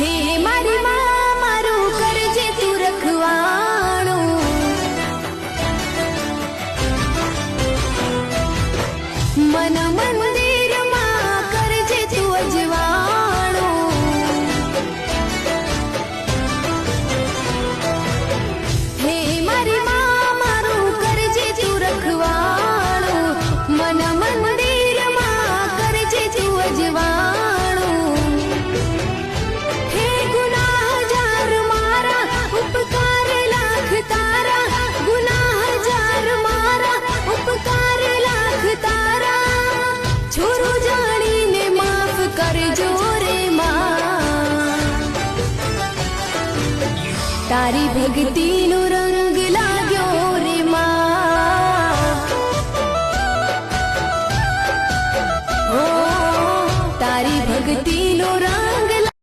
હે મારી માં મારું કરજે તું રખવાણું, મન મંદિરમાં કરજે તું અજવાણું, હે મારી માં મારું કરજે તું રખવાણું, મન મંદિરમાં કરજે તું અજવાણું, હે ગુનાહગાર મારા ઉપકાર લાખ તારા, ગુનાહગાર મારા ઉપકાર લાખ તારા, છોરું જાણીને માફ કરજો રે માં, તારી ભક્તિનું રંગ